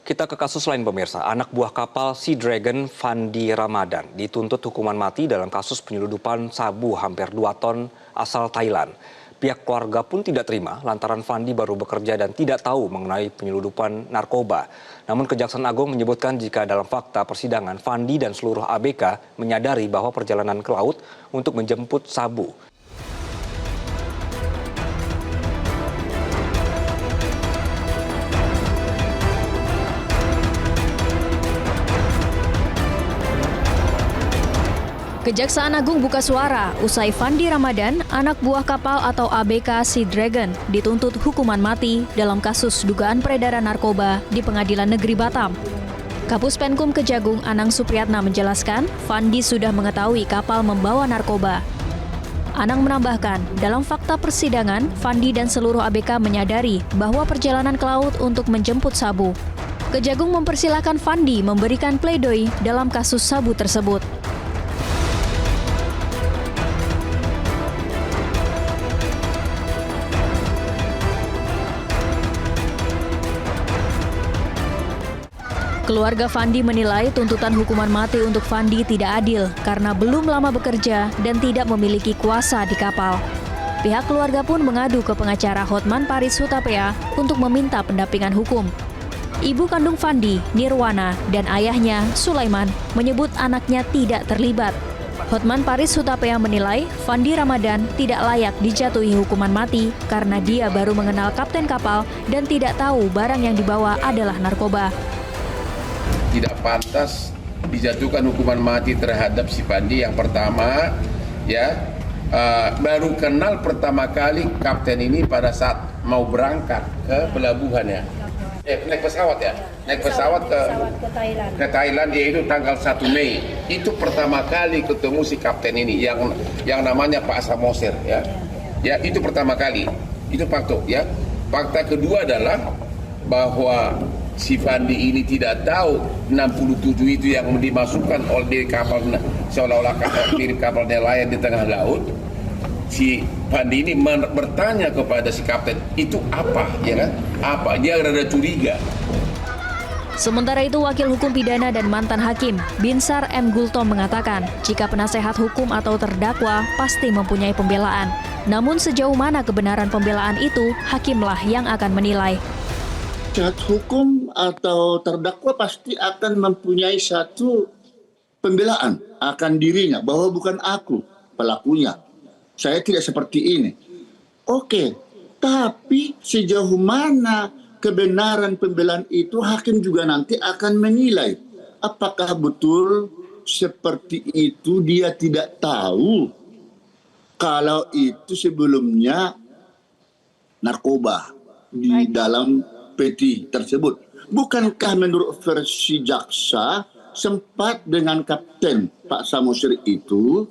Kita ke kasus lain pemirsa, anak buah kapal Sea Dragon Fandi Ramadan dituntut hukuman mati dalam kasus penyeludupan sabu hampir 2 ton asal Thailand. Pihak keluarga pun tidak terima lantaran Fandi baru bekerja dan tidak tahu mengenai penyeludupan narkoba. Namun Kejaksaan Agung menyebutkan jika dalam fakta persidangan Fandi dan seluruh ABK menyadari bahwa perjalanan ke laut untuk menjemput sabu. Kejaksaan Agung buka suara usai Fandi Ramadan, anak buah kapal atau ABK Sea Dragon, dituntut hukuman mati dalam kasus dugaan peredaran narkoba di Pengadilan Negeri Batam. Kapus Penkum Kejagung Anang Supriyatna menjelaskan, Fandi sudah mengetahui kapal membawa narkoba. Anang menambahkan, dalam fakta persidangan, Fandi dan seluruh ABK menyadari bahwa perjalanan ke laut untuk menjemput sabu. Kejagung mempersilahkan Fandi memberikan pledoi dalam kasus sabu tersebut. Keluarga Fandi menilai tuntutan hukuman mati untuk Fandi tidak adil karena belum lama bekerja dan tidak memiliki kuasa di kapal. Pihak keluarga pun mengadu ke pengacara Hotman Paris Hutapea untuk meminta pendampingan hukum. Ibu kandung Fandi, Nirwana, dan ayahnya, Sulaiman, menyebut anaknya tidak terlibat. Hotman Paris Hutapea menilai Fandi Ramadan tidak layak dijatuhi hukuman mati karena dia baru mengenal kapten kapal dan tidak tahu barang yang dibawa adalah narkoba. Tidak pantas dijatuhkan hukuman mati terhadap si Fandi. Yang pertama, baru kenal pertama kali kapten ini pada saat mau berangkat ke pelabuhan naik pesawat ke Thailand, yaitu tanggal 1 Mei. Itu pertama kali ketemu si kapten ini yang namanya Pak Samosir itu pertama kali. Itu fakta Fakta kedua adalah bahwa si Fandi ini tidak tahu 67 itu yang dimasukkan oleh kapal, seolah-olah mirip kapal nelayan di tengah laut. Si Fandi ini bertanya kepada si kapten, itu apa, Apa? Dia rada curiga. Sementara itu, Wakil Hukum Pidana dan mantan hakim, Binsar M. Gultom mengatakan, jika penasehat hukum atau terdakwa pasti mempunyai pembelaan. Namun sejauh mana kebenaran pembelaan itu, hakimlah yang akan menilai. Penasehat hukum atau terdakwa pasti akan mempunyai satu pembelaan akan dirinya, bahwa bukan aku pelakunya. Saya tidak seperti ini. Oke, tapi sejauh mana kebenaran pembelaan itu, hakim juga nanti akan menilai. Apakah betul seperti itu, dia tidak tahu kalau itu sebelumnya narkoba di dalam peti tersebut. Bukankah menurut versi jaksa sempat dengan kapten Pak Samosir itu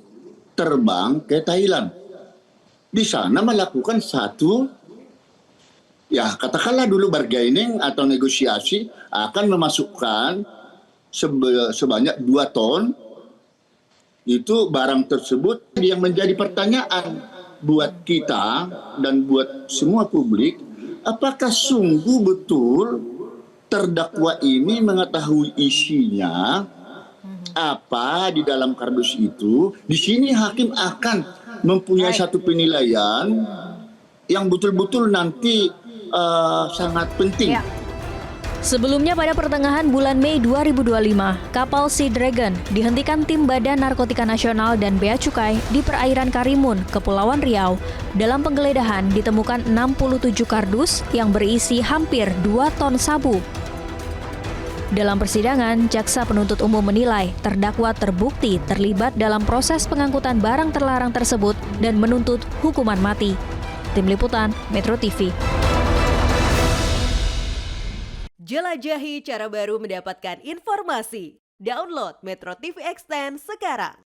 terbang ke Thailand? Di sana melakukan satu, katakanlah dulu bargaining atau negosiasi, akan memasukkan sebanyak 2 ton itu barang tersebut. Yang menjadi pertanyaan buat kita dan buat semua publik, apakah sungguh betul terdakwa ini mengetahui isinya apa di dalam kardus itu? Di sini hakim akan mempunyai satu penilaian yang betul-betul nanti sangat penting. Sebelumnya pada pertengahan bulan Mei 2025, kapal Sea Dragon dihentikan tim Badan Narkotika Nasional dan Bea Cukai di perairan Karimun, Kepulauan Riau. Dalam penggeledahan ditemukan 67 kardus yang berisi hampir 2 ton sabu. Dalam persidangan, jaksa penuntut umum menilai terdakwa terbukti terlibat dalam proses pengangkutan barang terlarang tersebut dan menuntut hukuman mati. Tim Liputan, Metro TV. Jelajahi cara baru mendapatkan informasi. Download Metro TV Extend sekarang.